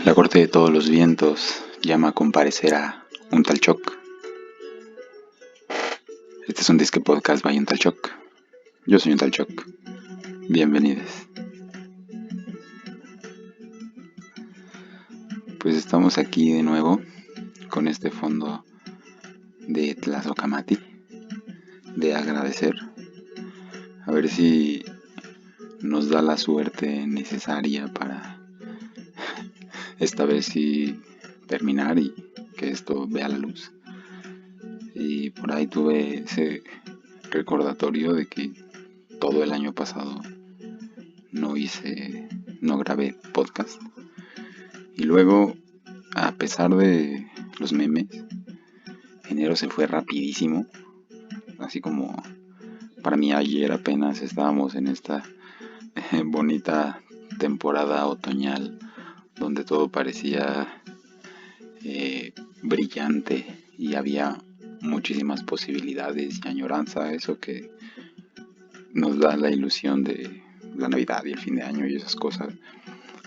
La corte de todos los vientos llama a comparecer a un tal Choc. Este es un disque podcast by un tal Choc. Yo soy un tal Choc. Bienvenidos. Pues estamos aquí de nuevo con este fondo de Tlazocamati, de agradecer. A ver si nos da la suerte necesaria para esta vez sí terminar y que esto vea la luz. Y por ahí tuve ese recordatorio de que todo el año pasado no grabé podcast. Y luego, a pesar de los memes, enero se fue rapidísimo. Así como para mí ayer apenas estábamos en esta bonita temporada otoñal donde todo parecía brillante y había muchísimas posibilidades y añoranza, eso que nos da la ilusión de la Navidad y el fin de año y esas cosas,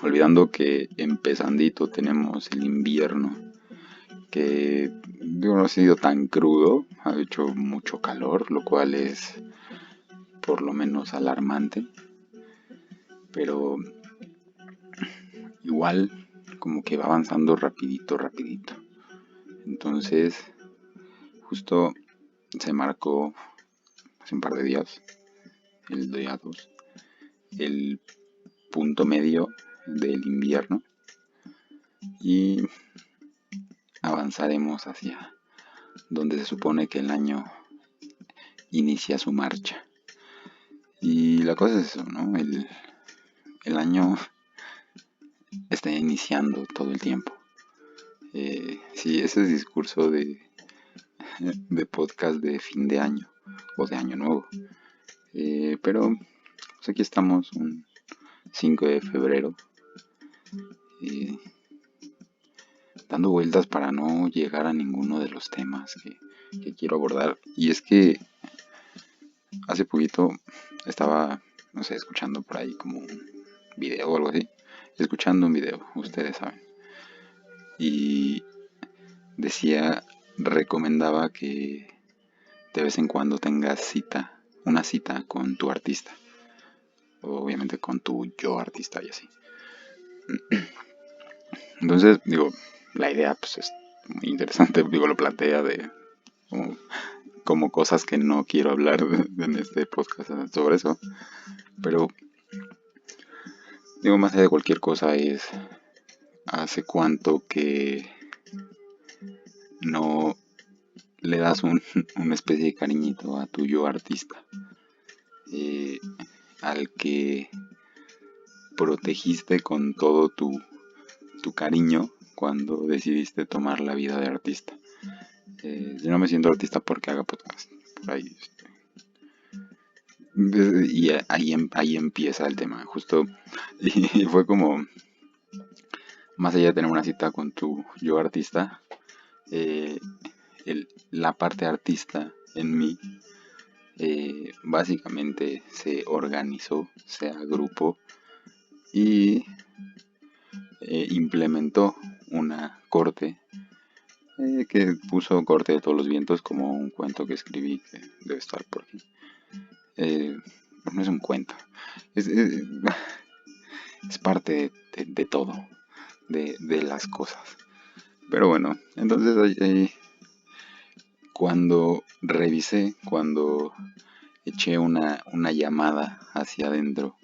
olvidando que empezandito tenemos el invierno, que no ha sido tan crudo, ha hecho mucho calor, lo cual es por lo menos alarmante, pero igual como que va avanzando rapidito. Entonces justo se marcó hace un par de días, el día 2, el punto medio del invierno y avanzaremos hacia donde se supone que el año inicia su marcha. Y la cosa es eso, ¿no? El año está iniciando todo el tiempo. Sí, ese discurso de podcast de fin de año o de año nuevo. Pero pues aquí estamos, un 5 de febrero, dando vueltas para no llegar a ninguno de los temas que quiero abordar. Y es que hace poquito estaba, no sé, escuchando por ahí como un video o algo así. Escuchando un video, ustedes saben. Y recomendaba que de vez en cuando tengas una cita con tu artista. Obviamente con tu yo artista y así. Entonces, digo, la idea pues es muy interesante, digo, lo plantea como cosas que no quiero hablar en este podcast sobre eso, pero digo, más allá de cualquier cosa es hace cuánto que no le das una especie de cariñito a tu yo artista, al que protegiste con todo tu cariño cuando decidiste tomar la vida de artista. Yo no me siento artista porque haga podcast, por ahí. Y ahí empieza el tema, justo. Y fue como, más allá de tener una cita con tu yo artista, eh, la parte artista en mí básicamente se organizó, se agrupó y implementó una corte que puso Corte de todos los vientos como un cuento que escribí que debe estar por aquí. No es un cuento, es, es, es parte de todo, de las cosas. Pero bueno, entonces cuando eché una llamada hacia adentro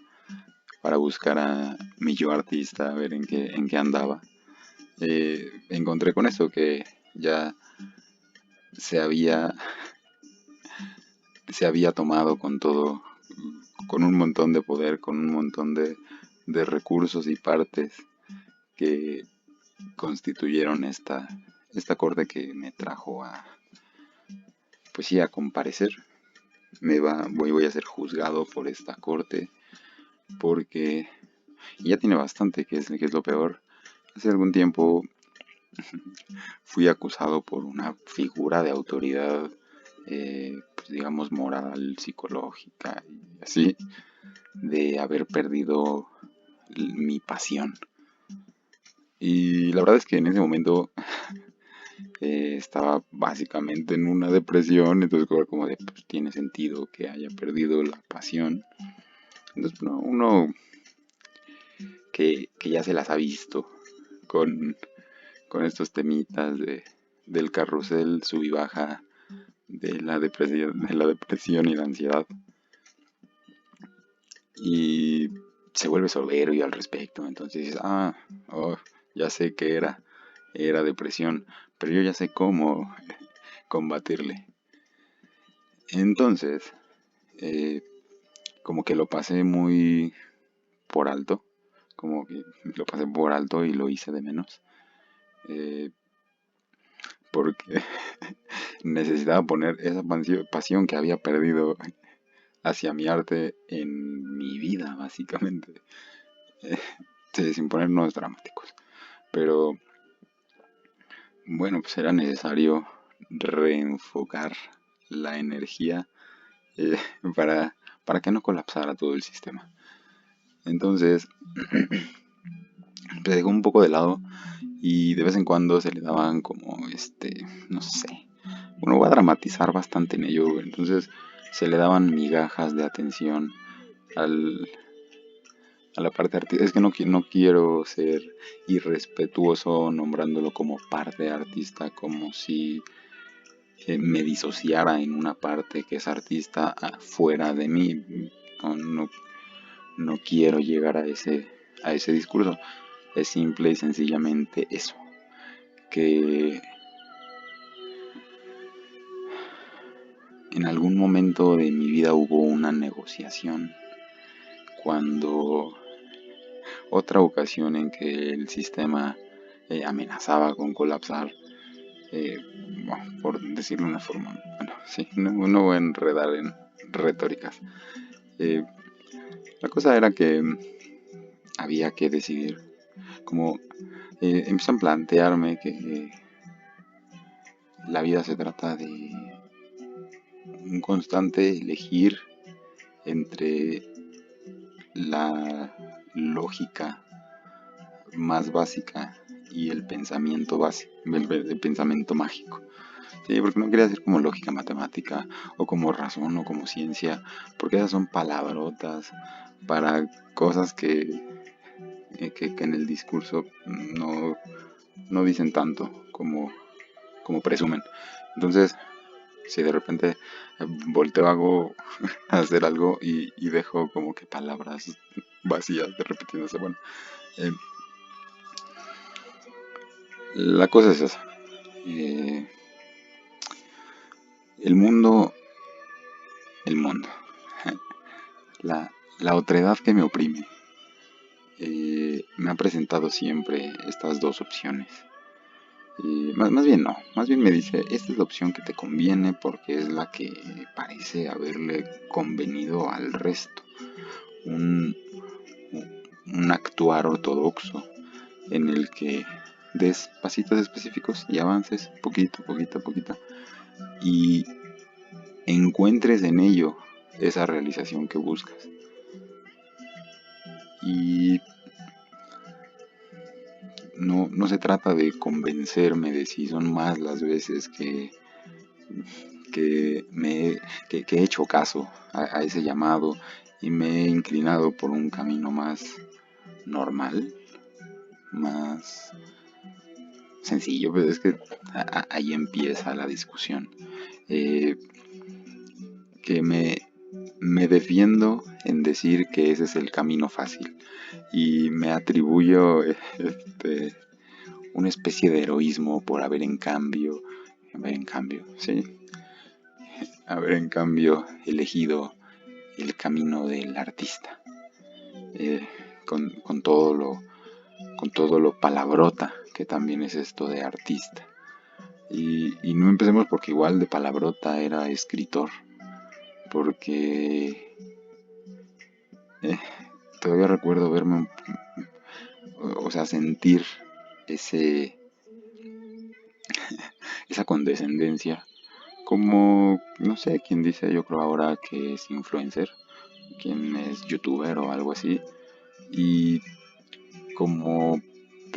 para buscar a mi yo artista, a ver en qué andaba, encontré con eso que ya se había tomado con todo, con un montón de poder, con un montón de recursos y partes que constituyeron esta corte que me trajo pues sí, a comparecer. Voy a ser juzgado por esta corte porque ya tiene bastante, que es lo peor. Hace algún tiempo fui acusado por una figura de autoridad, pues digamos moral, psicológica y así, de haber perdido mi pasión. Y la verdad es que en ese momento estaba básicamente en una depresión, entonces como de, pues tiene sentido que haya perdido la pasión. Entonces uno que ya se las ha visto con, con estos temitas del carrusel sub y baja de la depresión y la ansiedad, y se vuelve soberbio al respecto. Entonces dices, oh, ya sé que era depresión, pero yo ya sé cómo combatirle. Entonces, eh, como que lo pasé muy por alto, como que lo pasé por alto y lo hice de menos, eh, porque necesitaba poner esa pasión que había perdido hacia mi arte en mi vida, básicamente. Eh, sí, sin ponernos dramáticos. Pero bueno, pues era necesario reenfocar la energía eh, para, para que no colapsara todo el sistema. Entonces, se dejó un poco de lado y de vez en cuando se le daban como, no sé, uno va a dramatizar bastante en ello, entonces se le daban migajas de atención al, a la parte artística. Es que no quiero ser irrespetuoso nombrándolo como parte artista, como si me disociara en una parte que es artista fuera de mí. No, no quiero llegar a ese discurso. Es simple y sencillamente eso, que en algún momento de mi vida hubo una negociación, cuando otra ocasión en que el sistema amenazaba con colapsar, eh, bueno, por decirlo de una forma, bueno, sí, no voy a enredar en retóricas. Eh, la cosa era que había que decidir, como empiezo a plantearme que la vida se trata de un constante elegir entre la lógica más básica y el pensamiento básico, el pensamiento mágico. Sí, porque no quería decir como lógica matemática o como razón o como ciencia, porque esas son palabrotas para cosas que en el discurso no dicen tanto como presumen. Entonces, si de repente volteo a hacer algo y dejo como que palabras vacías de repitiéndose, bueno, eh, la cosa es esa. Eh, el mundo, el mundo, la otredad que me oprime, me ha presentado siempre estas dos opciones. Más bien no, más bien me dice, esta es la opción que te conviene porque es la que parece haberle convenido al resto. Un, un actuar ortodoxo en el que des pasitos específicos y avances poquito, poquito, poquito, y encuentres en ello esa realización que buscas. Y no se trata de convencerme de si son más las veces que he hecho caso a ese llamado y me he inclinado por un camino más normal, más sencillo, pero es que ahí empieza la discusión. Eh, que me defiendo en decir que ese es el camino fácil y me atribuyo una especie de heroísmo por sí, haber en cambio elegido el camino del artista, eh, con todo lo palabrota que también es esto de artista. Y no empecemos porque igual de palabrota era escritor, porque eh, todavía recuerdo verme, o sea, sentir ese, esa condescendencia, como, no sé, quién dice, yo creo ahora que es influencer, quien es youtuber o algo así, y como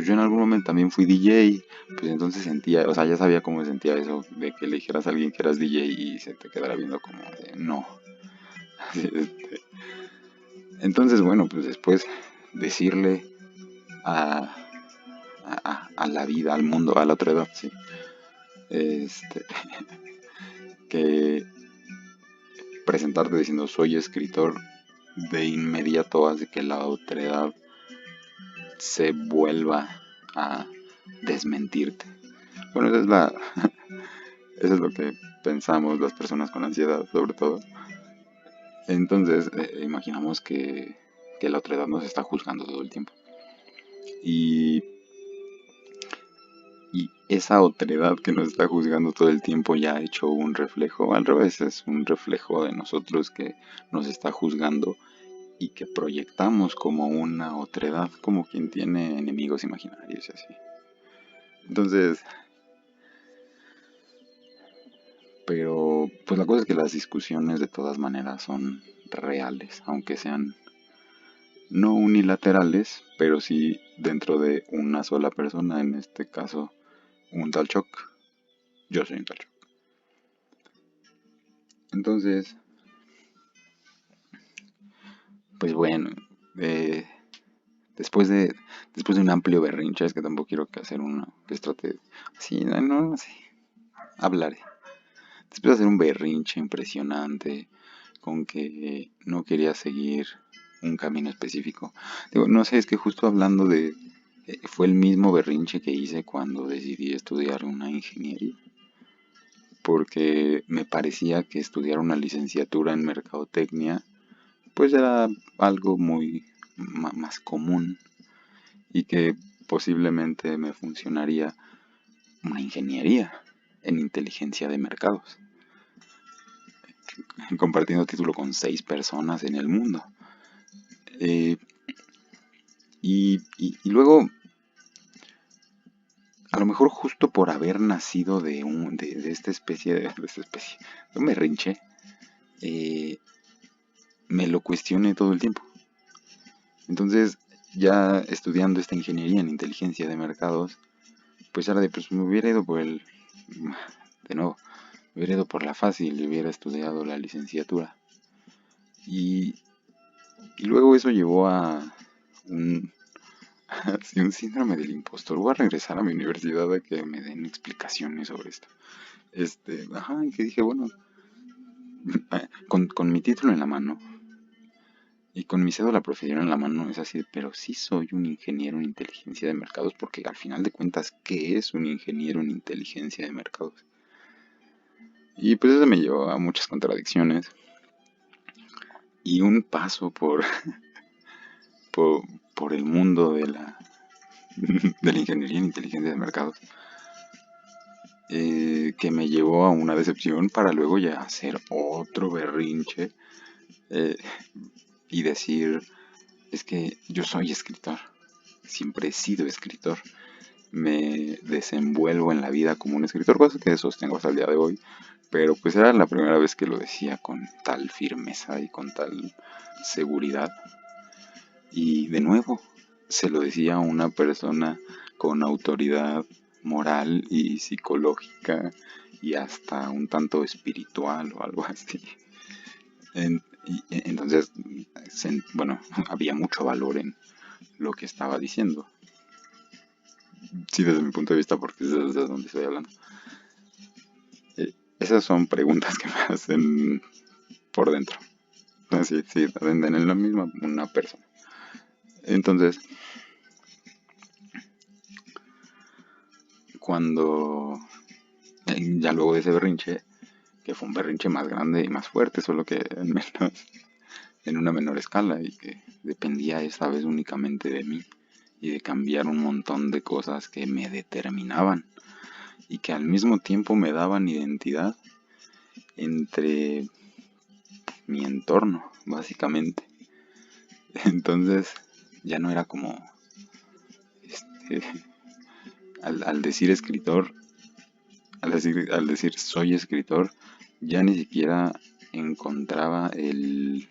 pues yo en algún momento también fui DJ, pues entonces sentía, o sea, ya sabía cómo se sentía eso, de que le dijeras a alguien que eras DJ y se te quedara viendo como de, no. Entonces, bueno, pues después decirle a, a la vida, al mundo, a la otra edad, sí, este, que presentarte diciendo soy escritor de inmediato hace que la otredad se vuelva a desmentirte. Bueno, esa es la, eso es lo que pensamos las personas con ansiedad, sobre todo. Entonces, imaginamos que la otredad nos está juzgando todo el tiempo. Y, y esa otredad que nos está juzgando todo el tiempo ya ha hecho un reflejo, al revés, es un reflejo de nosotros que nos está juzgando y que proyectamos como una otredad, como quien tiene enemigos imaginarios y así. Entonces, pero pues la cosa es que las discusiones de todas maneras son reales, aunque sean no unilaterales, pero sí dentro de una sola persona, en este caso un tal Choc. Yo soy un tal Choc. Entonces, pues bueno, eh, después de después de un amplio berrinche, es que tampoco quiero que hacer uno que trate así, no sé, hablaré. Después de hacer un berrinche impresionante con que no quería seguir un camino específico. Digo, no sé, es que justo hablando de... fue el mismo berrinche que hice cuando decidí estudiar una ingeniería, porque me parecía que estudiar una licenciatura en mercadotecnia pues era algo muy más común y que posiblemente me funcionaría una ingeniería en inteligencia de mercados, compartiendo título con 6 personas en el mundo. Eh, y luego, a lo mejor justo por haber nacido de esta especie, de un berrinche, eh, me lo cuestioné todo el tiempo. Entonces, ya estudiando esta ingeniería en inteligencia de mercados, pues era de, pues me hubiera ido por de nuevo, me hubiera ido por la fácil y hubiera estudiado la licenciatura. Y, y luego eso llevó a un, sí, un síndrome del impostor. Voy a regresar a mi universidad a que me den explicaciones sobre esto. Ajá, y que dije, bueno, con mi título en la mano y con mi cédula profesional en la mano es así, pero sí soy un ingeniero en inteligencia de mercados, porque al final de cuentas, ¿qué es un ingeniero en inteligencia de mercados? Y pues eso me llevó a muchas contradicciones y un paso por, por el mundo de de la ingeniería en inteligencia de mercados, que me llevó a una decepción para luego ya hacer otro berrinche, eh, y decir, es que yo soy escritor, siempre he sido escritor, me desenvuelvo en la vida como un escritor, cosa que sostengo hasta el día de hoy, pero pues era la primera vez que lo decía con tal firmeza y con tal seguridad. Y de nuevo, se lo decía a una persona con autoridad moral y psicológica y hasta un tanto espiritual o algo así. Entonces, bueno, había mucho valor en lo que estaba diciendo. Sí, desde mi punto de vista, porque es desde donde estoy hablando. Esas son preguntas que me hacen por dentro. Sí, sí, en lo mismo una persona. Entonces, cuando ya luego de ese berrinche, que fue un berrinche más grande y más fuerte, solo que en una menor escala y que dependía esta vez únicamente de mí y de cambiar un montón de cosas que me determinaban y que al mismo tiempo me daban identidad entre mi entorno, básicamente. Entonces ya no era como, este, al decir escritor, al decir soy escritor, ya ni siquiera encontraba el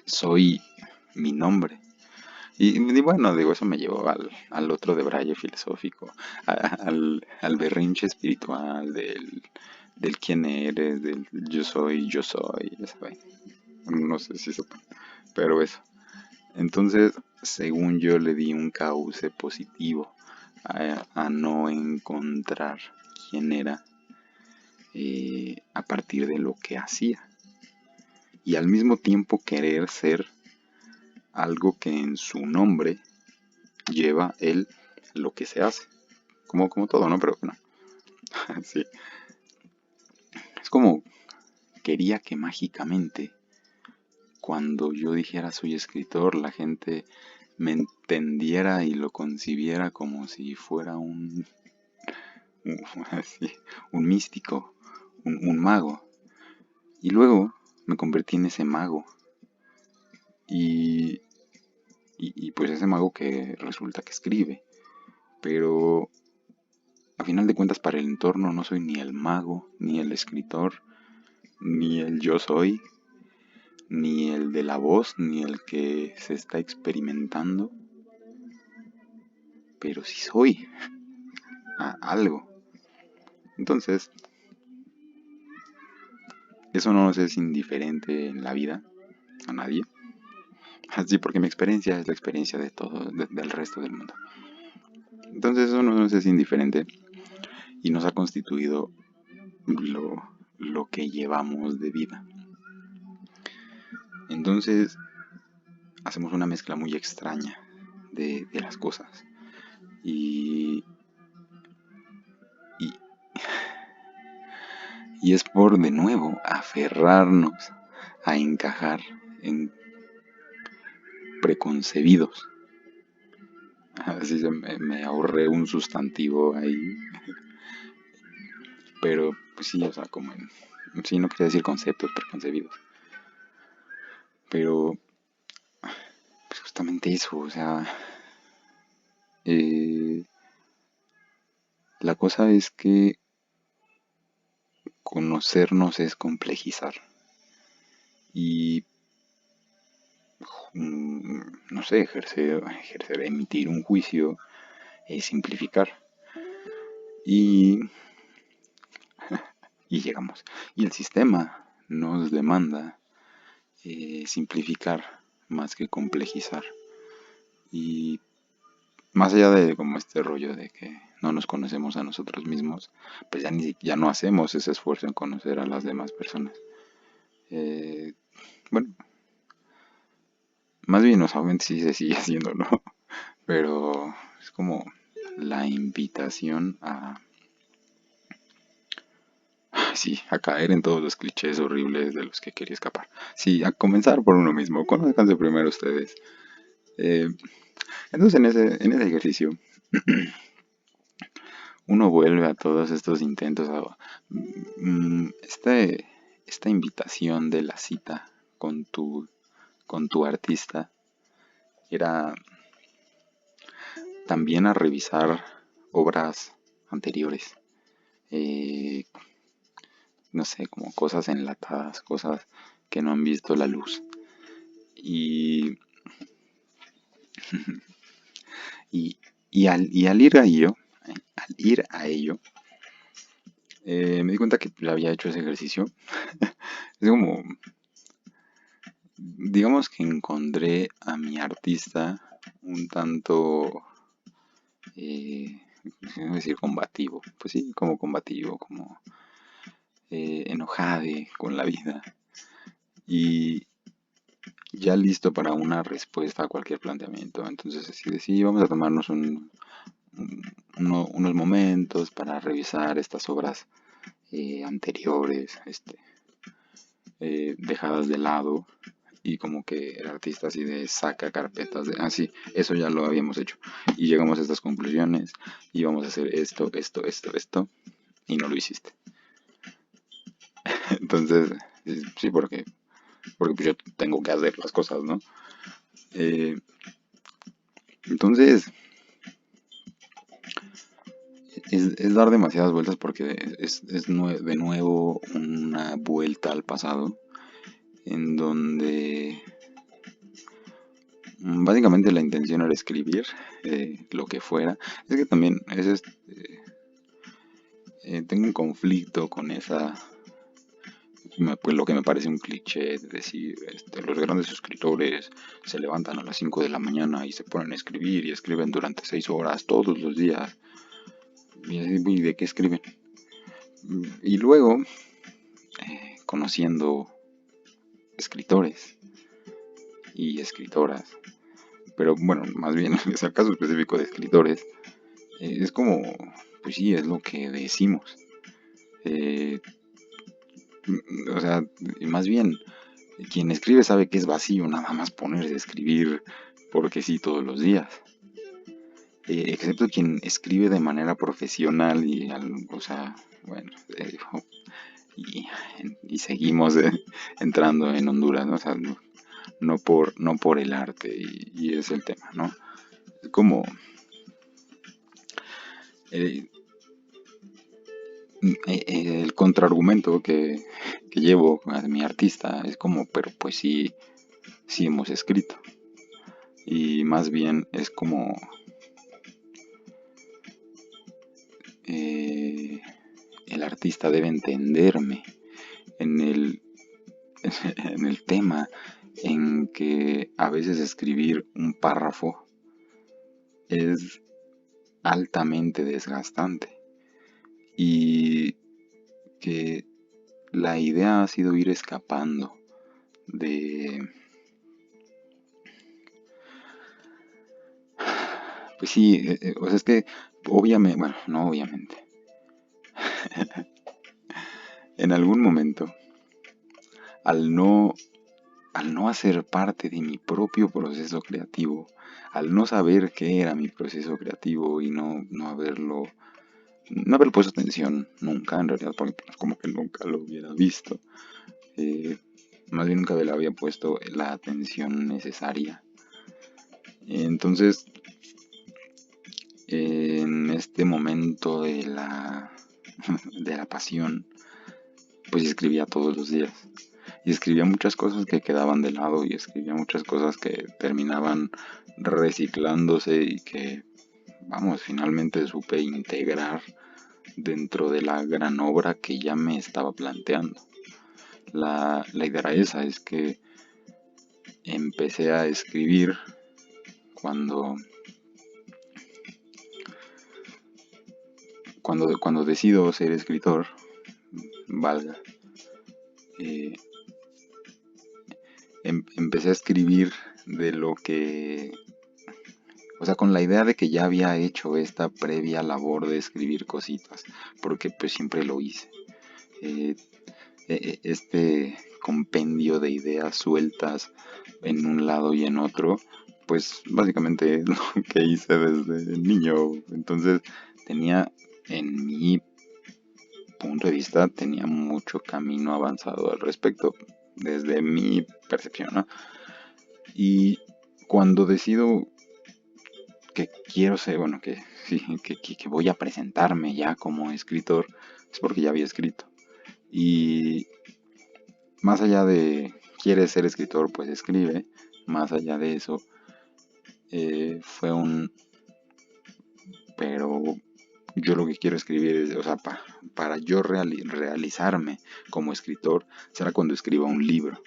soy mi nombre. Y bueno, digo, eso me llevó al otro debraye filosófico, al berrinche espiritual del quién eres, del yo soy, ya saben. No sé si sepan, pero eso. Entonces, según yo le di un cauce positivo a no encontrar quién era a partir de lo que hacía. Y al mismo tiempo querer ser algo que en su nombre lleva el lo que se hace. Como todo, ¿no? Pero bueno, sí. Es como quería que mágicamente, cuando yo dijera soy escritor, la gente me entendiera y lo concibiera como si fuera así, un místico, un mago. Y luego me convertí en ese mago. Y, y pues ese mago que resulta que escribe. Pero a final de cuentas para el entorno no soy ni el mago, ni el escritor, ni el yo soy, ni el de la voz, ni el que se está experimentando. Pero sí soy algo. Entonces, eso no nos es indiferente en la vida a nadie. Así porque mi experiencia es la experiencia de todo, del resto del mundo. Entonces eso no nos es indiferente y nos ha constituido lo que llevamos de vida. Entonces hacemos una mezcla muy extraña de las cosas. Y, y, y es por de nuevo aferrarnos a encajar en preconcebidos. Así me ahorré un sustantivo ahí. Pero pues sí, o sea, como en... Sí, no quería decir conceptos preconcebidos. Pero pues justamente eso, o sea... eh, la cosa es que conocernos es complejizar. Y no sé, emitir un juicio es simplificar. Y, y llegamos. Y el sistema nos demanda simplificar más que complejizar. Y más allá de como este rollo de que no nos conocemos a nosotros mismos, pues ya no hacemos ese esfuerzo en conocer a las demás personas. Eh, bueno, más bien, o sea, sí se sigue haciendo, ¿no? Pero es como la invitación sí, a caer en todos los clichés horribles de los que quería escapar. Sí, a comenzar por uno mismo. Conozcanse primero ustedes. Eh, entonces, en ese ejercicio, uno vuelve a todos estos intentos, esta invitación de la cita con tu artista era también a revisar obras anteriores. Eh, no sé, como cosas enlatadas, cosas que no han visto la luz. Y, y al ir a ello, me di cuenta que ya había hecho ese ejercicio. Es como, digamos que encontré a mi artista un tanto, eh, ¿cómo decir? Combativo. Pues sí, como combativo, como enojade con la vida. Y ya listo para una respuesta a cualquier planteamiento. Entonces, así de sí, vamos a tomarnos unos momentos para revisar estas obras anteriores, dejadas de lado, y como que el artista así de saca carpetas de, sí, eso ya lo habíamos hecho, y llegamos a estas conclusiones, y vamos a hacer esto, y no lo hiciste. Entonces, sí, porque pues yo tengo que hacer las cosas, ¿no? Eh, entonces, es dar demasiadas vueltas porque es de nuevo una vuelta al pasado en donde Básicamente la intención era escribir lo que fuera. Es que también tengo un conflicto con pues lo que me parece un cliché de decir, los grandes escritores se levantan a las 5 de la mañana y se ponen a escribir y escriben durante 6 horas todos los días. ¿Y de qué escriben? Y luego, conociendo escritores y escritoras, pero bueno, más bien es el caso específico de escritores, es como, pues sí, es lo que decimos. Eh, o sea, más bien, quien escribe sabe que es vacío nada más ponerse a escribir porque sí todos los días. Excepto quien escribe de manera profesional o sea, bueno, y, y seguimos entrando en Honduras, ¿no? O sea, no por el arte y es el tema, ¿no? Es como eh, el contraargumento que llevo a mi artista es como, pero pues sí, sí hemos escrito. Y más bien es como eh, el artista debe entenderme en en el tema en que a veces escribir un párrafo es altamente desgastante y que la idea ha sido ir escapando de, pues sí, o sea, es que obviamente, bueno, no obviamente, en algún momento, al no, al no hacer parte de mi propio proceso creativo, al no saber qué era mi proceso creativo y no haberle puesto atención nunca, en realidad, porque pues, como que nunca lo hubiera visto, eh, más bien nunca le había puesto la atención necesaria. Entonces, en este momento de la pasión, pues escribía todos los días. Y escribía muchas cosas que quedaban de lado y escribía muchas cosas que terminaban reciclándose y que, vamos, finalmente supe integrar dentro de la gran obra que ya me estaba planteando. La idea era esa, es que empecé a escribir cuando, cuando decido ser escritor, valga. eh, Empecé a escribir de lo que, o sea, con la idea de que ya había hecho esta previa labor de escribir cositas, porque pues siempre lo hice. Eh, este compendio de ideas sueltas en un lado y en otro, pues básicamente es lo que hice desde niño. Entonces tenía, en mi punto de vista, tenía mucho camino avanzado al respecto, desde mi percepción, ¿no? Y cuando decido que quiero ser, bueno, que, sí, que voy a presentarme ya como escritor, es porque ya había escrito. Y más allá de quieres ser escritor, pues escribe. Más allá de eso, fue pero yo lo que quiero escribir es, o sea, para yo realizarme como escritor, será cuando escriba un libro,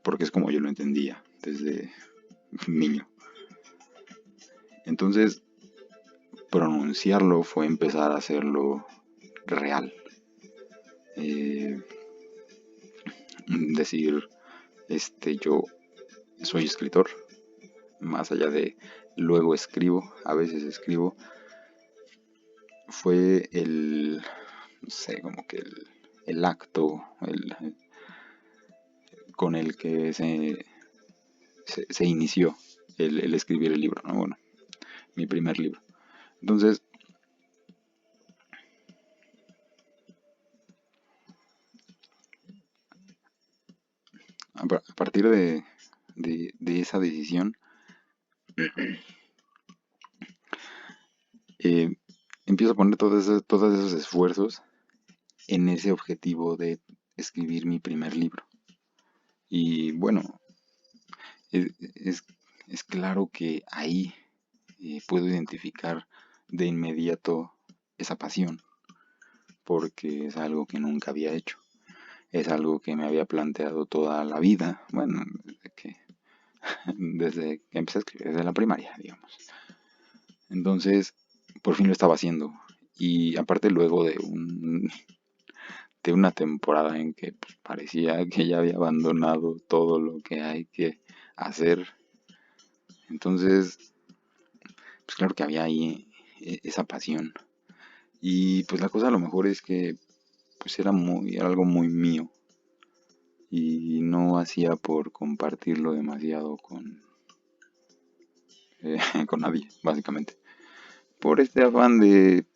porque es como yo lo entendía desde niño. Entonces, pronunciarlo fue empezar a hacerlo real. Eh, Decir, yo soy escritor, más allá de luego escribo, a veces escribo, fue no sé, como que el acto con el que se inició el escribir el libro, ¿no? Bueno, mi primer libro. Entonces, a partir de esa decisión, eh, empiezo a poner todos esos esfuerzos en ese objetivo de escribir mi primer libro. Y bueno, es, es, es claro que ahí puedo identificar de inmediato esa pasión, porque es algo que nunca había hecho, es algo que me había planteado toda la vida, bueno, desde que empecé a escribir, desde la primaria, digamos. Entonces, por fin lo estaba haciendo. Y aparte luego de una temporada en que pues, parecía que ya había abandonado todo lo que hay que hacer. Entonces, pues claro que había ahí esa pasión. Y pues la cosa a lo mejor es que pues era algo muy mío. Y no hacía por compartirlo demasiado con nadie, básicamente. Por este afán de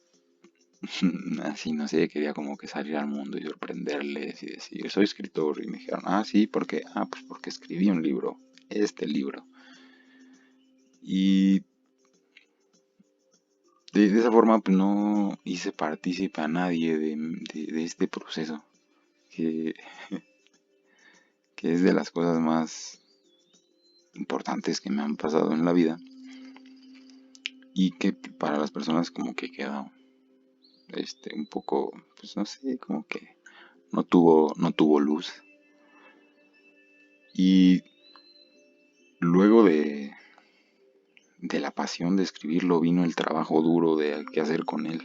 así, no sé, quería como que salir al mundo y sorprenderles y decir, soy escritor. Y me dijeron, ah, sí, ¿por qué? Ah, pues porque escribí un libro, este libro. Y de esa forma pues, no hice partícipe a nadie de este proceso, que, que es de las cosas más importantes que me han pasado en la vida y que para las personas como que queda un poco, pues no sé, como que no tuvo luz. Y luego de la pasión de escribirlo vino el trabajo duro de qué hacer con él.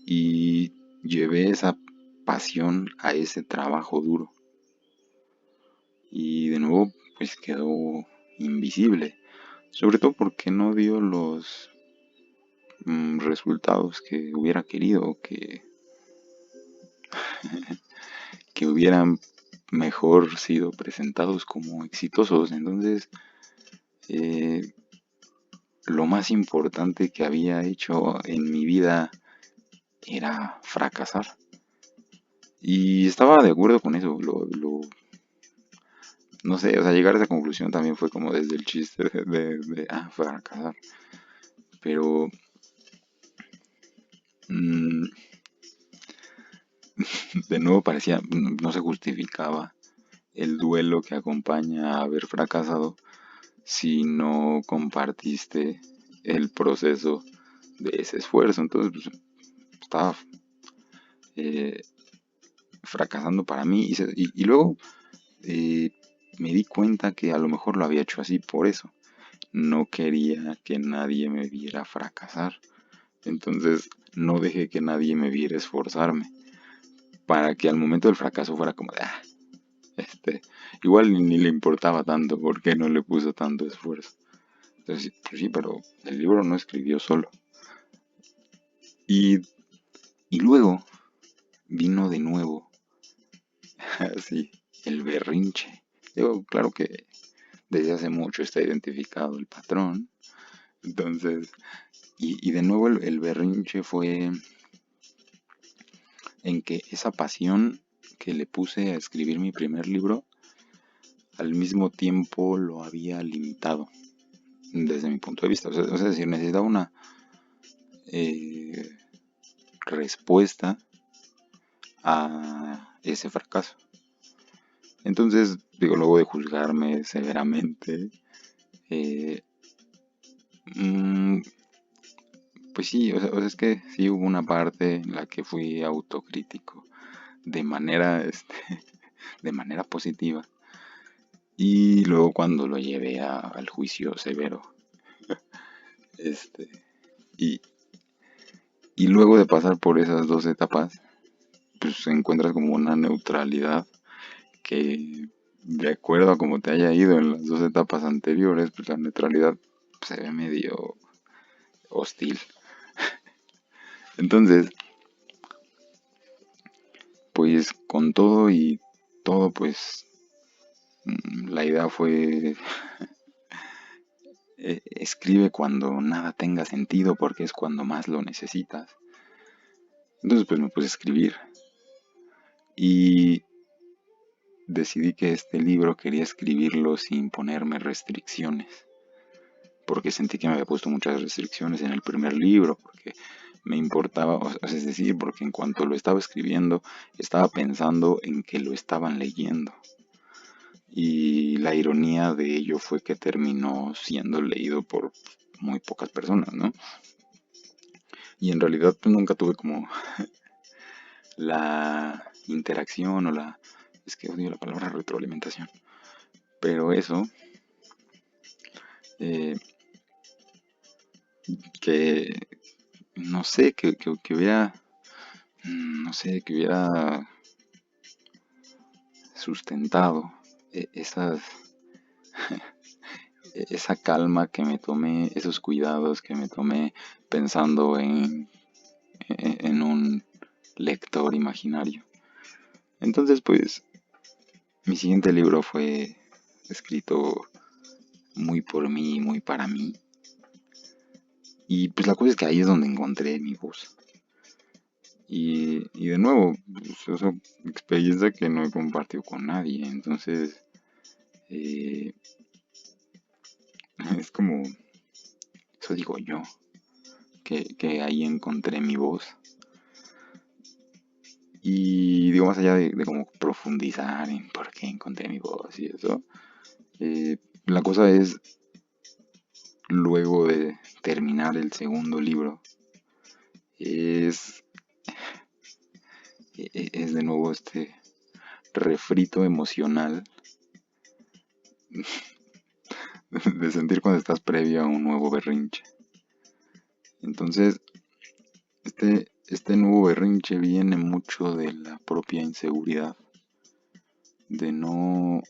Y llevé esa pasión a ese trabajo duro. Y de nuevo, pues quedó invisible. Sobre todo porque no dio los resultados que hubiera querido, que hubieran mejor sido presentados como exitosos. Entonces, eh, lo más importante que había hecho en mi vida era fracasar. Y estaba de acuerdo con eso, no sé, o sea, llegar a esa conclusión también fue como desde el chiste fracasar. Pero mm, de nuevo parecía, no se justificaba el duelo que acompaña a haber fracasado si no compartiste el proceso de ese esfuerzo. Entonces, pues, estaba eh, fracasando para mí y luego eh, me di cuenta que a lo mejor lo había hecho así por eso. No quería que nadie me viera fracasar. Entonces no dejé que nadie me viera esforzarme. Para que al momento del fracaso fuera como de, igual ni le importaba tanto porque no le puso tanto esfuerzo. Entonces, pues sí, pero el libro no escribió solo. Y, y luego vino de nuevo, así, el berrinche. Digo, claro que desde hace mucho está identificado el patrón. Entonces, y de nuevo el berrinche fue en que esa pasión que le puse a escribir mi primer libro, al mismo tiempo lo había limitado, desde mi punto de vista. O sea, es decir, necesitaba una eh, respuesta a ese fracaso. Entonces, digo, luego de juzgarme severamente, eh, mm, pues sí, o sea, es que sí hubo una parte en la que fui autocrítico de manera, de manera positiva. Y luego cuando lo llevé al juicio severo, este, y, y luego de pasar por esas dos etapas, pues encuentras como una neutralidad que, de acuerdo a cómo te haya ido en las dos etapas anteriores, pues la neutralidad se ve medio hostil. Entonces, pues con todo y todo, pues la idea fue escribe cuando nada tenga sentido porque es cuando más lo necesitas. Entonces pues me puse a escribir y decidí que este libro quería escribirlo sin ponerme restricciones, porque sentí que me había puesto muchas restricciones en el primer libro, porque me importaba, o sea, es decir, porque en cuanto lo estaba escribiendo, estaba pensando en que lo estaban leyendo. Y la ironía de ello fue que terminó siendo leído por muy pocas personas, ¿no? Y en realidad pues nunca tuve como la interacción o la... Es que odio la palabra retroalimentación. Pero eso, eh, que no sé, que hubiera, no sé, que hubiera sustentado esas, esa calma que me tomé, esos cuidados que me tomé pensando en un lector imaginario. Entonces, pues, mi siguiente libro fue escrito muy por mí, muy para mí. Y pues la cosa es que ahí es donde encontré mi voz. Y de nuevo, pues, esa experiencia que no he compartido con nadie. Entonces, eh, es como, eso digo yo, que ahí encontré mi voz. Y digo, más allá de como profundizar en por qué encontré mi voz y eso, la cosa es, luego de terminar el segundo libro, es, es de nuevo este refrito emocional de sentir cuando estás previo a un nuevo berrinche. Entonces, este nuevo berrinche viene mucho de la propia inseguridad, de no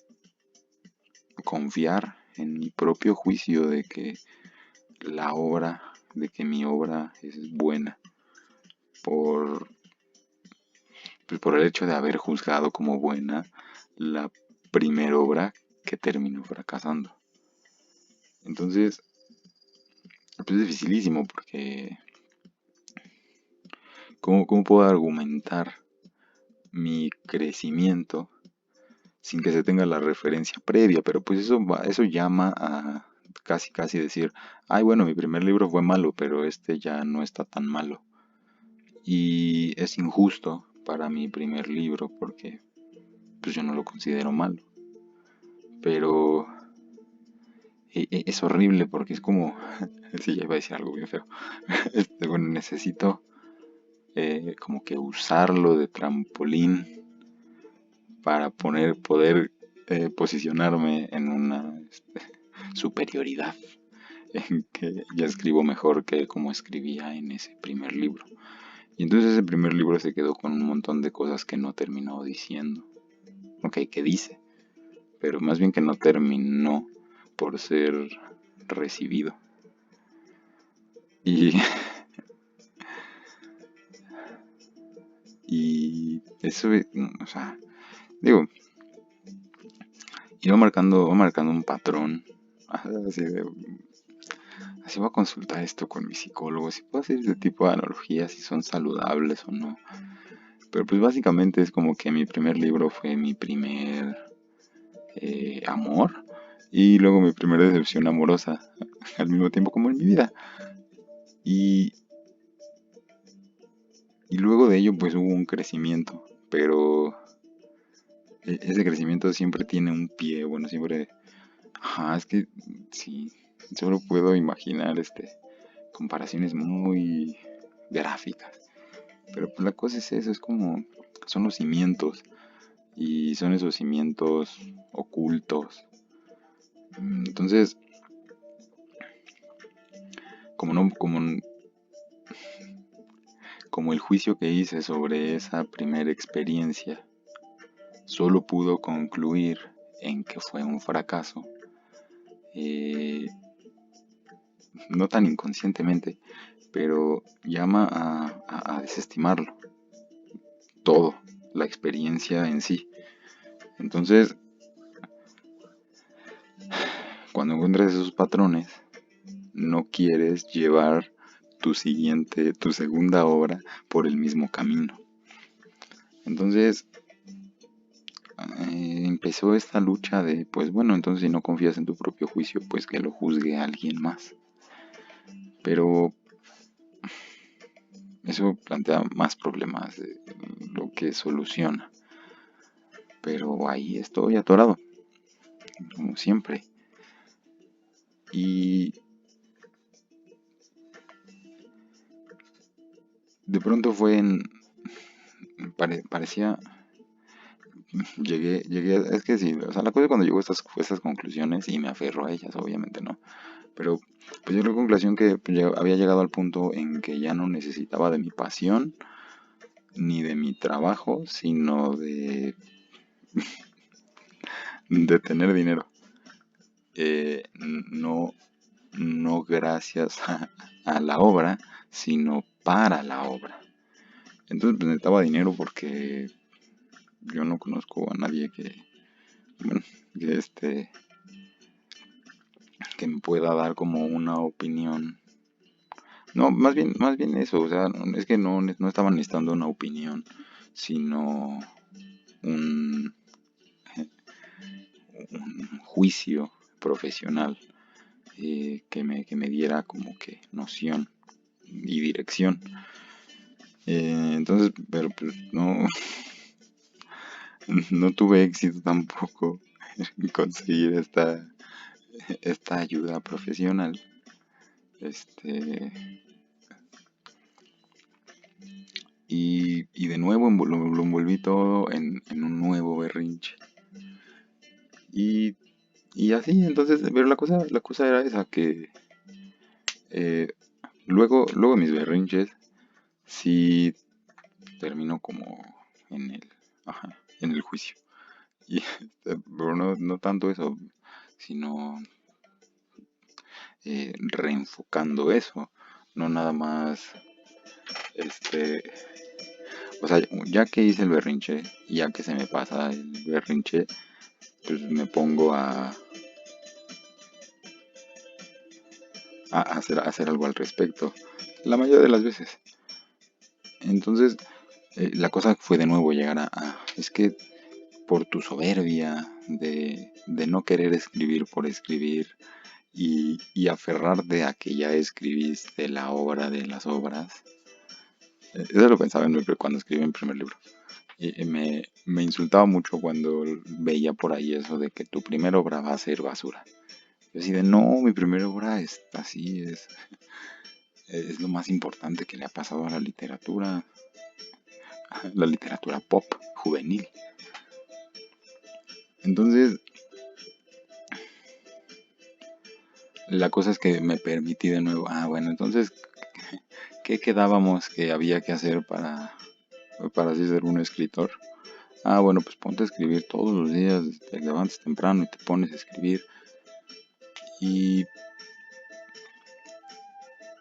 confiar en mi propio juicio de que de que mi obra es buena, por, pues por el hecho de haber juzgado como buena la primera obra que terminó fracasando. Entonces, pues es dificilísimo porque ¿cómo puedo argumentar mi crecimiento sin que se tenga la referencia previa? Pero pues eso llama a casi decir, ay bueno, mi primer libro fue malo, pero este ya no está tan malo. Y es injusto para mi primer libro porque pues yo no lo considero malo. Pero es horrible porque es como, sí, ya iba a decir algo bien feo. Bueno, necesito como que usarlo de trampolín para poder posicionarme en una superioridad, en que ya escribo mejor que como escribía en ese primer libro. Y entonces ese primer libro se quedó con un montón de cosas que no terminó diciendo. Ok, que dice, pero más bien que no terminó por ser recibido. Y, y eso, o sea, digo, va marcando un patrón. Así de, así voy a consultar esto con mi psicólogo, si puedo hacer ese tipo de analogías, si son saludables o no. Pero pues básicamente es como que mi primer libro fue mi primer amor y luego mi primera decepción amorosa al mismo tiempo como en mi vida. Y, y luego de ello pues hubo un crecimiento, pero ese crecimiento siempre tiene un pie, bueno, siempre... Ajá, es que sí, solo puedo imaginar comparaciones muy gráficas. Pero pues la cosa es eso, es como... Son los cimientos. Y son esos cimientos ocultos. Entonces, como no, como el juicio que hice sobre esa primera experiencia solo pudo concluir en que fue un fracaso, eh, no tan inconscientemente, pero llama a desestimarlo, todo, la experiencia en sí. Entonces, cuando encuentres esos patrones, no quieres llevar tu segunda obra por el mismo camino. Entonces, empezó esta lucha de, pues bueno, entonces si no confías en tu propio juicio, pues que lo juzgue alguien más. Pero eso plantea más problemas de lo que soluciona. Pero ahí estoy atorado. como siempre. Y de pronto parecía, es que sí, o sea, la cosa es cuando llego a estas conclusiones y me aferro a ellas, obviamente no, pero pues yo la conclusión que pues, había llegado al punto en que ya no necesitaba de mi pasión ni de mi trabajo, sino de tener dinero. No, no gracias a la obra, sino para la obra. Entonces pues, necesitaba dinero porque yo no conozco a nadie bueno, que que me pueda dar como una opinión. No, más bien eso, o sea, es que no estaban necesitando una opinión, sino un, un juicio profesional, que me diera como que noción y dirección. Entonces, pero pues no, no tuve éxito tampoco en conseguir esta ayuda profesional. Este, y de nuevo lo envolví todo en un nuevo berrinche. Y, y así, entonces, pero la cosa era esa, que eh, luego mis berrinches sí terminó como en el juicio. Y, pero no tanto eso, sino reenfocando eso, no nada más, este, o sea, ya que hice el berrinche, ya que se me pasa el berrinche, pues me pongo a hacer algo al respecto, la mayoría de las veces. Entonces, la cosa fue de nuevo llegar es que por tu soberbia de no querer escribir por escribir y aferrarte a que ya escribiste la obra de las obras. Eso lo pensaba cuando escribí mi primer libro. Y me insultaba mucho cuando veía por ahí eso de que tu primera obra va a ser basura. Yo así de, no, mi primera obra es así, es lo más importante que le ha pasado a la literatura pop juvenil. Entonces, la cosa es que me permití de nuevo, bueno, entonces, ¿qué quedábamos que había que hacer para así ser un escritor? Bueno, pues ponte a escribir todos los días, te levantas temprano y te pones a escribir. Y,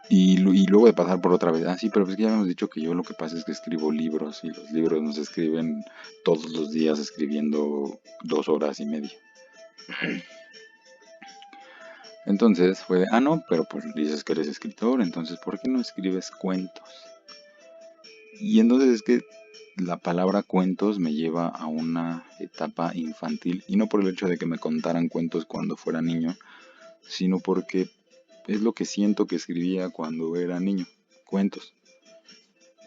y luego de pasar por otra vez, sí, pero pues ya habíamos dicho que yo lo que pasa es que escribo libros y los libros no se escriben todos los días escribiendo 2 horas y media. Entonces fue no, pero pues dices que eres escritor, entonces ¿por qué no escribes cuentos? Y entonces es que la palabra cuentos me lleva a una etapa infantil, y no por el hecho de que me contaran cuentos cuando fuera niño, sino porque es lo que siento que escribía cuando era niño, cuentos.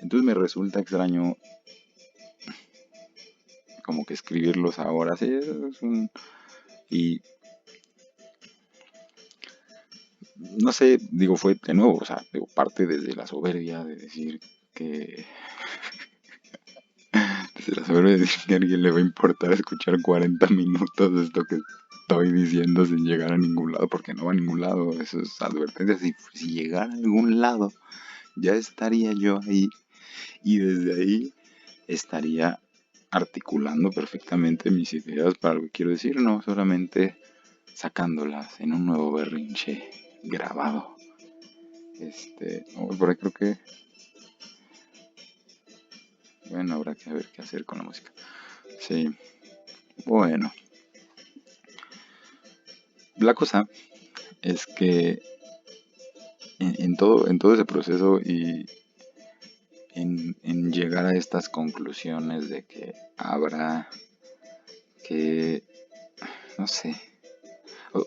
Entonces me resulta extraño como que escribirlos ahora, sí, y no sé, digo, fue de nuevo, o sea, digo, parte desde la soberbia de decir que, desde la soberbia de decir que a alguien le va a importar escuchar 40 minutos de esto que estoy diciendo sin llegar a ningún lado, porque no va a ningún lado, eso es advertencia, si llegara a algún lado, ya estaría yo ahí, y desde ahí estaría articulando perfectamente mis ideas para lo que quiero decir, no solamente sacándolas en un nuevo berrinche grabado. Por ahí creo que, bueno, habrá que ver qué hacer con la música. Sí, bueno, la cosa es que en todo ese proceso y en llegar a estas conclusiones de que habrá que, no sé,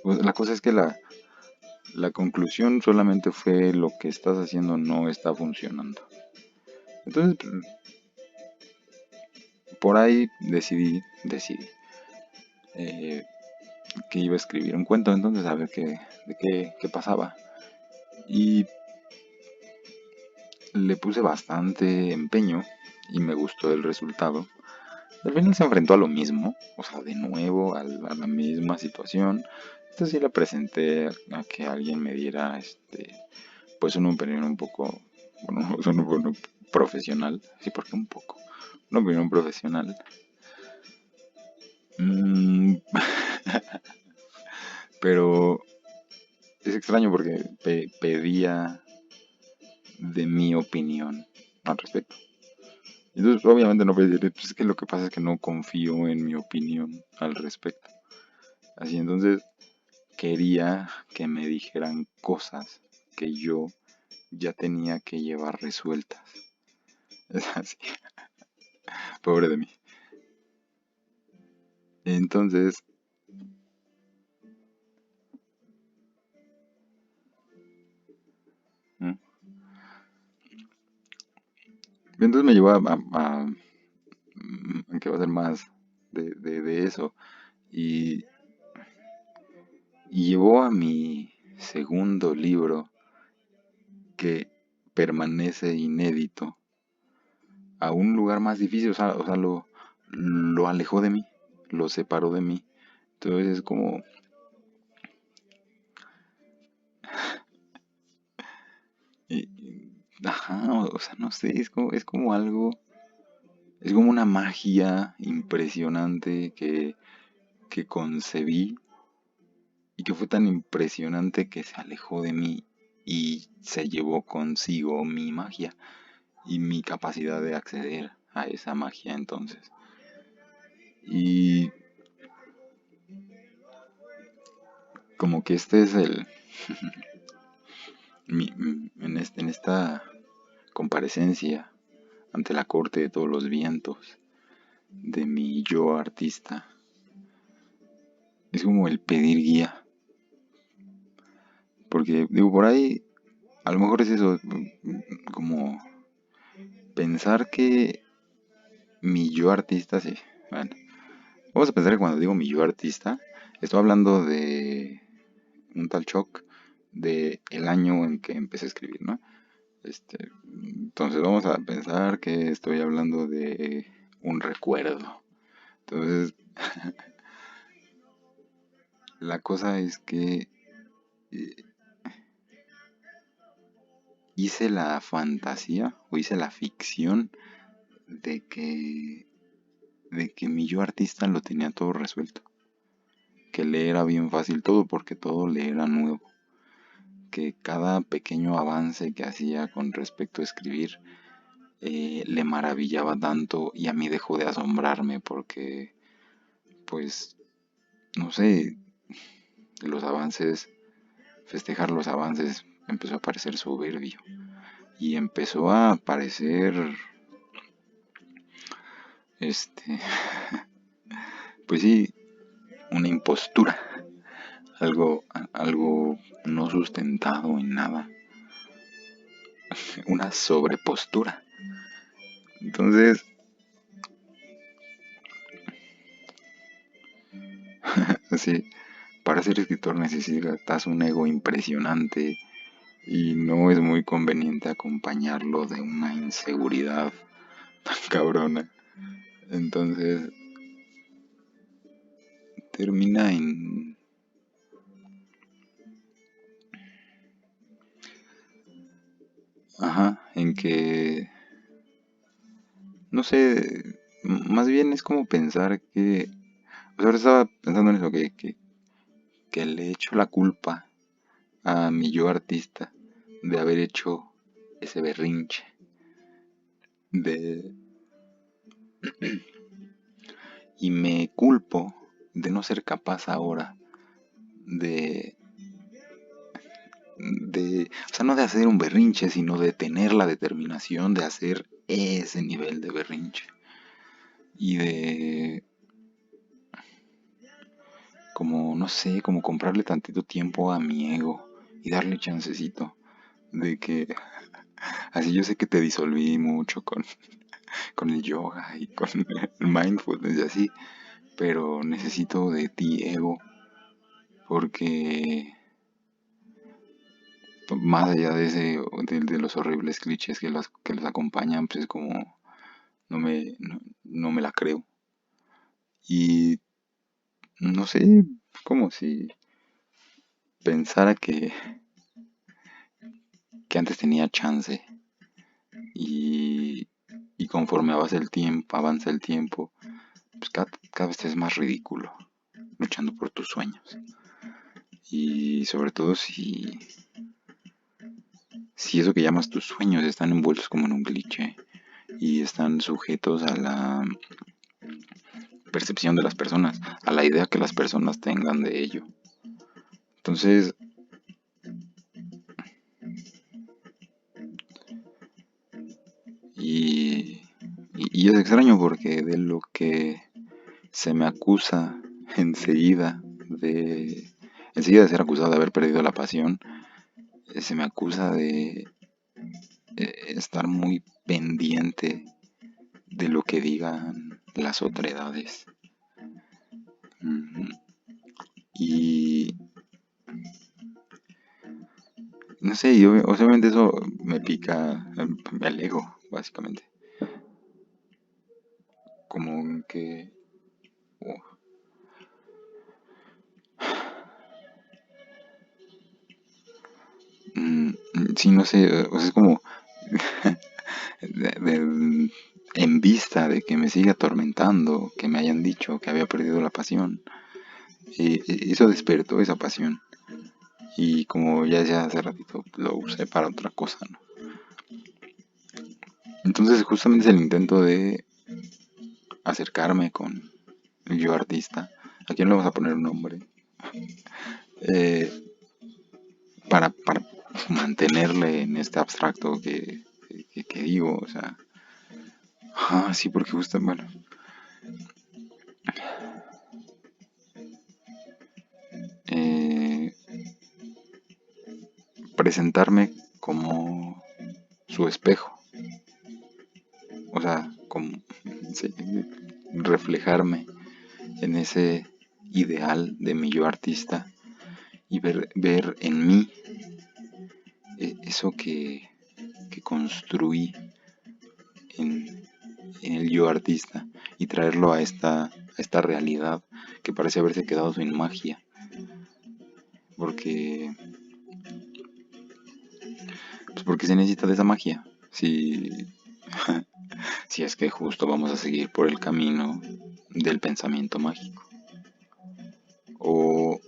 la cosa es que la conclusión solamente fue lo que estás haciendo no está funcionando. Entonces, por ahí decidí, eh, que iba a escribir un cuento, entonces a ver qué pasaba. Y le puse bastante empeño y me gustó el resultado. Al final se enfrentó a lo mismo, o sea, de nuevo a la misma situación. Esta sí la presenté a que alguien me diera, pues una opinión un poco, bueno, bueno, profesional, sí, porque un poco, una opinión profesional. Mm, pero es extraño porque pedía de mi opinión al respecto. Entonces, obviamente no puede decir, pues es que lo que pasa es que no confío en mi opinión al respecto. Así entonces quería que me dijeran cosas que yo ya tenía que llevar resueltas. Es así, pobre de mí. Entonces, ¿no? Entonces me llevó que va a ser más de eso. Y, y llevó a mi segundo libro que permanece inédito a un lugar más difícil, o sea lo alejó de mí, lo separó de mí. Entonces es como, ajá, o sea, no sé, es como algo, es como una magia impresionante que concebí y que fue tan impresionante que se alejó de mí y se llevó consigo mi magia y mi capacidad de acceder a esa magia entonces. Y como que este es en esta comparecencia ante la corte de todos los vientos de mi yo artista, es como el pedir guía, porque digo, por ahí a lo mejor es eso, como pensar que mi yo artista, sí, bueno, vamos a pensar que cuando digo mi yo artista, estoy hablando de un tal shock de el año en que empecé a escribir, ¿no? Entonces vamos a pensar que estoy hablando de un recuerdo. Entonces, la cosa es que eh, hice la fantasía o hice la ficción de que mi yo artista lo tenía todo resuelto, que le era bien fácil todo porque todo le era nuevo, que cada pequeño avance que hacía con respecto a escribir le maravillaba tanto y a mí dejó de asombrarme porque, pues, no sé, los avances, festejar los avances empezó a parecer soberbio y empezó a parecer, este, pues sí, una impostura, algo no sustentado en nada, una sobrepostura. Entonces, así, para ser escritor necesitas un ego impresionante y no es muy conveniente acompañarlo de una inseguridad tan cabrona. Entonces, termina en que, no sé, más bien es como pensar que, pues ahora estaba pensando en eso, que le echo la culpa a mi yo artista de haber hecho ese berrinche, de, y me culpo de no ser capaz ahora de, o sea, no de hacer un berrinche, sino de tener la determinación de hacer ese nivel de berrinche y de, como, no sé, como comprarle tantito tiempo a mi ego y darle chancecito de que, así yo sé que te disolví mucho con el yoga y con el mindfulness y así, pero necesito de ti, ego, porque más allá de de los horribles clichés que los acompañan, pues es como no me la creo. Y no sé, como si pensara que antes tenía chance y, y conforme avanza el tiempo, pues cada vez es más ridículo luchando por tus sueños. Y sobre todo si eso que llamas tus sueños están envueltos como en un cliché y están sujetos a la percepción de las personas, a la idea que las personas tengan de ello. Entonces, y es extraño porque de lo que se me acusa enseguida enseguida de ser acusado de haber perdido la pasión, se me acusa de estar muy pendiente de lo que digan las otredades. Y no sé, yo obviamente eso me pica, me alego, básicamente. Como que... oh, sí, no sé, o sea, es como en vista de que me sigue atormentando, que me hayan dicho que había perdido la pasión, eso despertó esa pasión. Y como ya decía hace ratito, lo usé para otra cosa, ¿no? Entonces justamente es el intento de acercarme con el yo artista. ¿A quién le vamos a poner un nombre? Eh, para mantenerle en este abstracto que digo, o sea, sí, porque justo, bueno, eh, presentarme como su espejo, o sea, como sí, reflejarme en ese ideal de mi yo artista y ver en mí eso que construí en, en el yo artista y traerlo a esta realidad que parece haberse quedado sin magia. Porque, pues porque se necesita de esa magia. Si es que justo vamos a seguir por el camino del pensamiento mágico. O,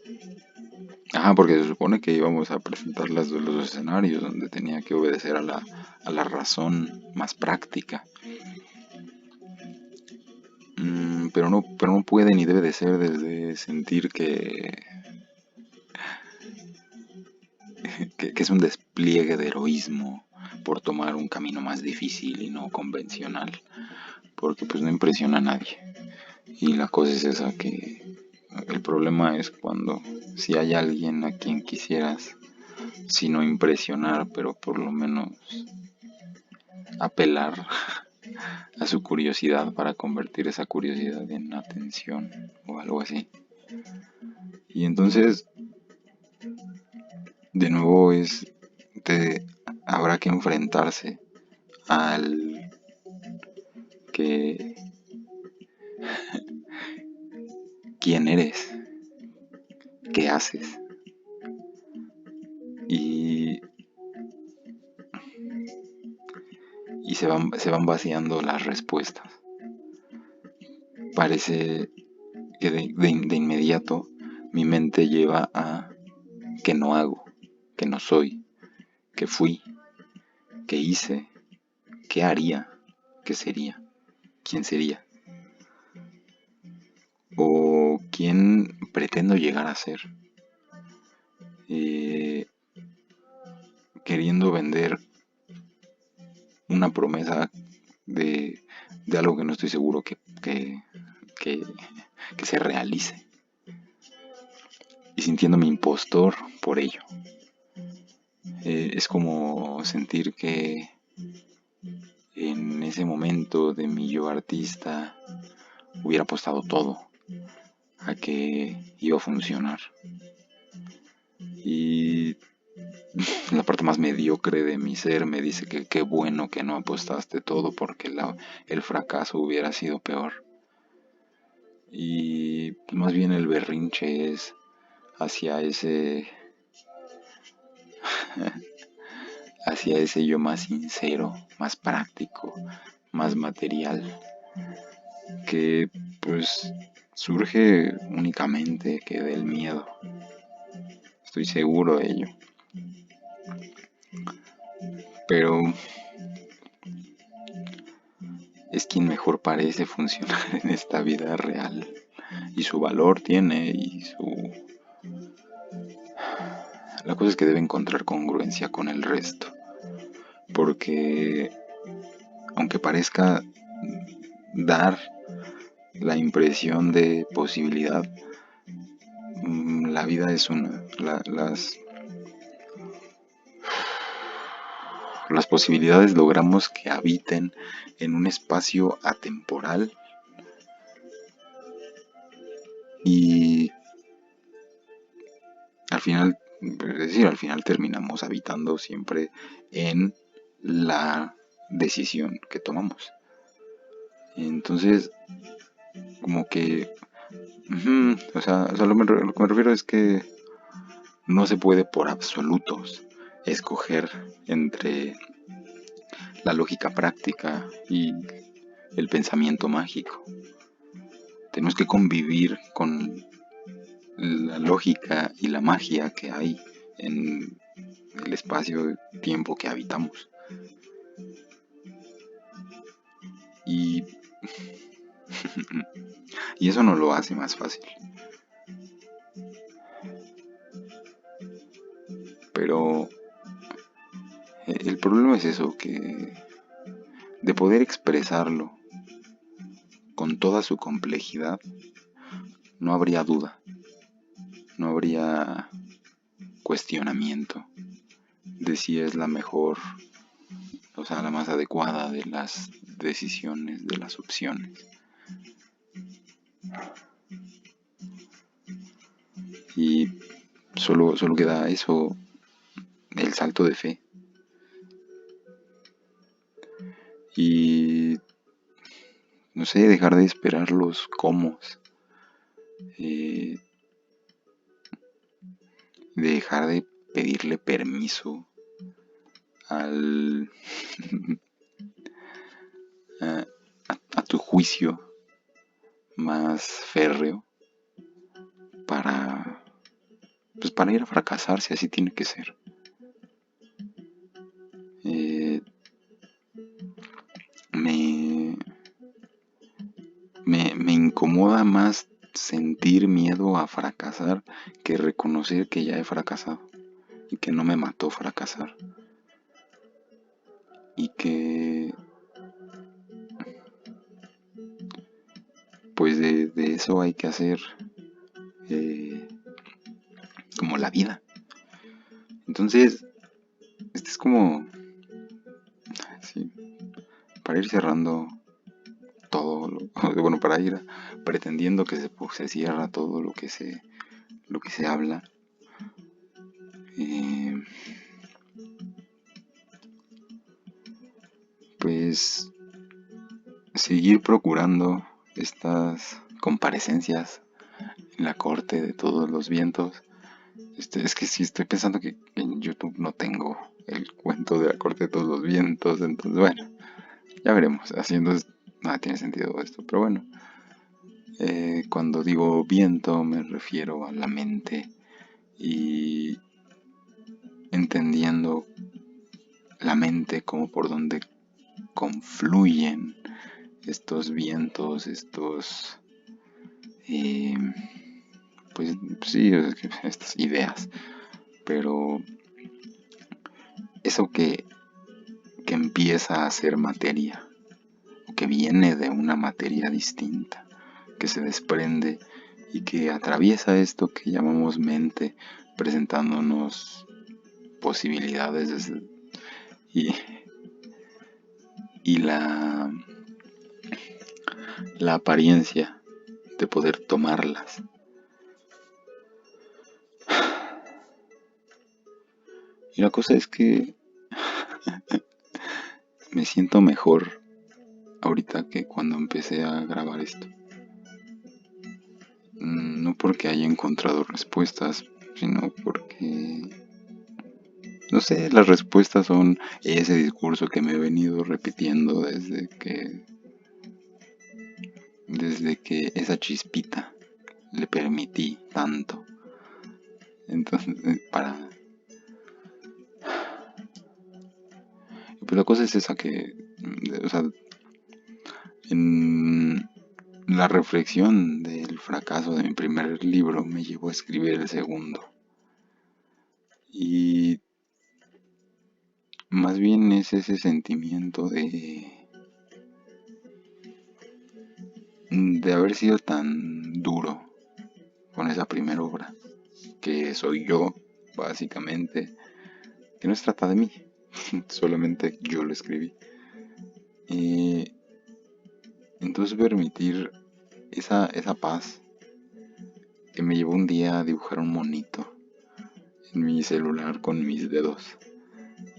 porque se supone que íbamos a presentar los dos escenarios donde tenía que obedecer a la razón más práctica. Pero no puede ni debe de ser desde sentir que es un despliegue de heroísmo por tomar un camino más difícil y no convencional, porque pues no impresiona a nadie. Y la cosa es esa, que el problema es cuando si hay alguien a quien quisieras, si no impresionar, pero por lo menos apelar a su curiosidad para convertir esa curiosidad en atención o algo así. Y entonces, de nuevo habrá que enfrentarse al que quién eres, qué haces y, y se van vaciando las respuestas. Parece que de inmediato mi mente lleva a que no hago, que no soy, que fui, que hice, qué haría, qué sería, quién sería o quién pretendo llegar a ser. Eh, Queriendo vender una promesa de algo que no estoy seguro que, que se realice y sintiéndome impostor por ello. Es como sentir que en ese momento de mi yo artista hubiera apostado todo a que iba a funcionar Y la parte más mediocre de mi ser me dice que qué bueno que no apostaste todo porque el fracaso hubiera sido peor. Y más bien el berrinche es hacia hacia ese yo más sincero, más práctico, más material, que pues surge únicamente que del miedo. Estoy seguro de ello. Pero es quien mejor parece funcionar en esta vida real. Y su valor tiene La cosa es que debe encontrar congruencia con el resto. Porque aunque parezca dar la impresión de posibilidad, la vida es una. Las posibilidades logramos que habiten en un espacio atemporal y al final, es decir, al final terminamos habitando siempre en la decisión que tomamos. Entonces, como que, o sea, lo que me refiero es que no se puede por absolutos escoger entre la lógica práctica y el pensamiento mágico. Tenemos que convivir con la lógica y la magia que hay en el espacio-tiempo que habitamos. Y, y eso no lo hace más fácil. Pero el problema es eso, que de poder expresarlo con toda su complejidad, no habría duda, no habría cuestionamiento de si es la mejor, o sea, la más adecuada de las decisiones, de las opciones. Y solo queda eso, el salto de fe. Y no sé, dejar de esperar los cómo. Dejar de pedirle permiso al a tu juicio más férreo para para ir a fracasar si así tiene que ser. Eh, me, me incomoda más sentir miedo a fracasar que reconocer que ya he fracasado y que no me mató fracasar y que pues de eso hay que hacer como la vida. Entonces, este es como, sí, para ir cerrando todo, bueno, para ir pretendiendo que se cierra todo lo que se habla. Pues seguir procurando estas comparecencias en la corte de todos los vientos. Es que sí estoy pensando que en YouTube no tengo el cuento de la corte de todos los vientos, entonces bueno, ya veremos. Haciendo nada tiene sentido esto, pero bueno. Cuando digo viento me refiero a la mente y entendiendo la mente como por donde confluyen estos vientos, eh, pues sí, estas ideas, pero eso que empieza a ser materia, o que viene de una materia distinta, que se desprende y que atraviesa esto que llamamos mente, presentándonos posibilidades y, y la apariencia de poder tomarlas. Y la cosa es que me siento mejor ahorita que cuando empecé a grabar esto. No porque haya encontrado respuestas, sino porque, no sé, las respuestas son ese discurso que me he venido repitiendo desde que esa chispita le permití tanto. Entonces, pues la cosa es esa que, o sea, en la reflexión del fracaso de mi primer libro me llevó a escribir el segundo. Y más bien es ese sentimiento de haber sido tan duro con esa primera obra, que soy yo, básicamente, que no se trata de mí, solamente yo lo escribí. Y entonces permitir esa paz que me llevó un día a dibujar un monito en mi celular con mis dedos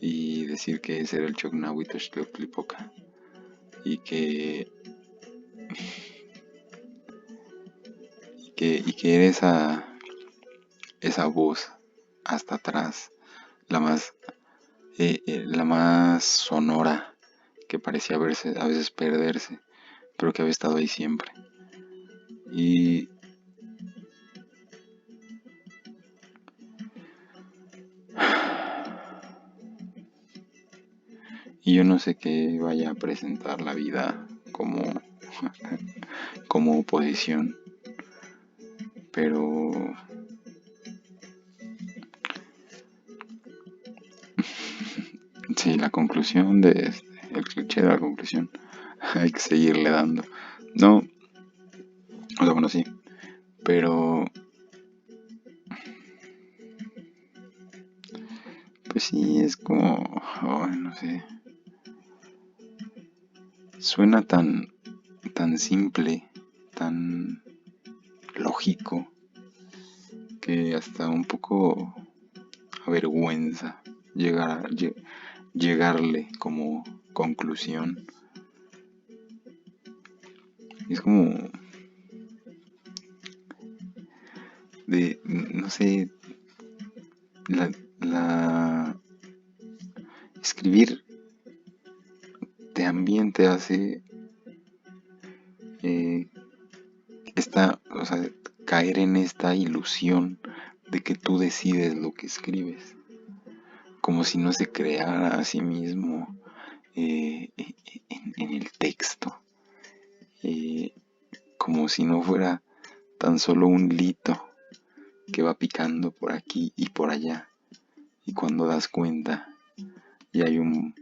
y decir que ese era el Chocnahuitl y que era esa voz hasta atrás, la más sonora, que parecía a veces perderse, pero que había estado ahí siempre. Y yo no sé qué vaya a presentar la vida como oposición, pero sí, la conclusión el cliché de la conclusión, hay que seguirle dando. No, o sea, bueno, sí, pero pues sí, es como, no sé, suena tan simple, tan lógico, que hasta un poco avergüenza llegarle como conclusión. Es como no sé, la escribir también te hace eh, o sea, caer en esta ilusión de que tú decides lo que escribes, como si no se creara a sí mismo en el texto, eh, como si no fuera tan solo un lito que va picando por aquí y por allá, y cuando das cuenta ya hay un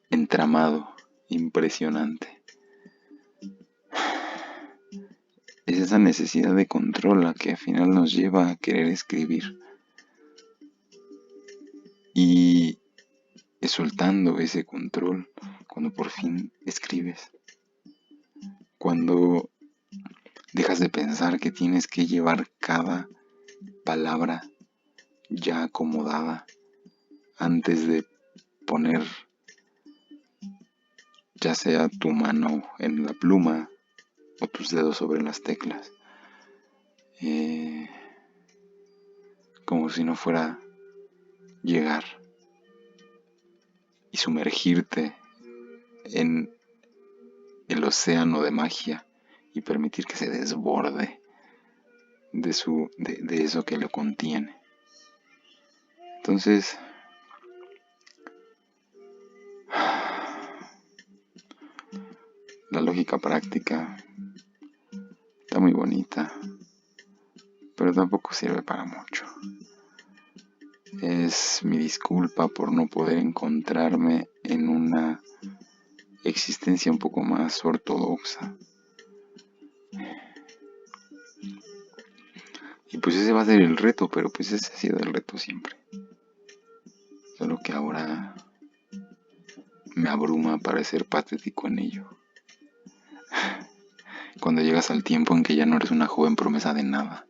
entramado impresionante. Es esa necesidad de control la que al final nos lleva a querer escribir. Y es soltando ese control cuando por fin escribes. Cuando dejas de pensar que tienes que llevar cada palabra ya acomodada antes de poner ya sea tu mano en la pluma o tus dedos sobre las teclas. Como si no fuera llegar y sumergirte en el océano de magia y permitir que se desborde de eso que lo contiene. Entonces, la lógica práctica está muy bonita, pero tampoco sirve para mucho. Es mi disculpa por no poder encontrarme en una existencia un poco más ortodoxa. Y pues ese va a ser el reto, pero pues ese ha sido el reto siempre. Solo que ahora me abruma parecer patético en ello. Cuando llegas al tiempo en que ya no eres una joven promesa de nada.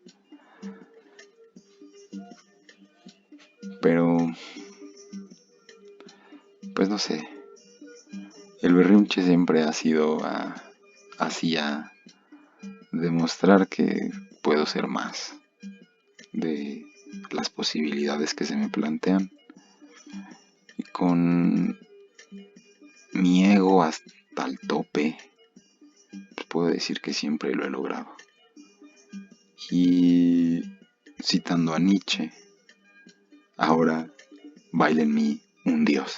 Pero pues no sé, el berrinche siempre ha sido hacia demostrar que puedo ser más de las posibilidades que se me plantean. Y con mi ego hasta el tope, pues puedo decir que siempre lo he logrado. Y citando a Nietzsche, ahora baila en mí un dios.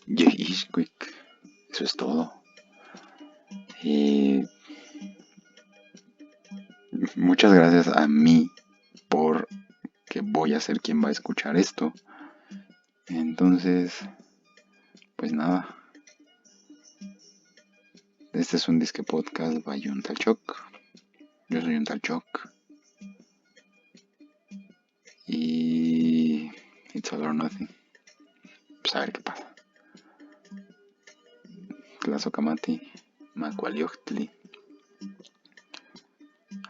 Ishkwik, eso es todo. Muchas gracias a mí por que voy a ser quien va a escuchar esto. Entonces, pues nada. Este es un disque podcast by un tal Choc. Yo soy un tal Choc. Y it's all or nothing. Pues a ver qué pasa. Tlazokamati, Macualiochtli.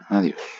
Adiós.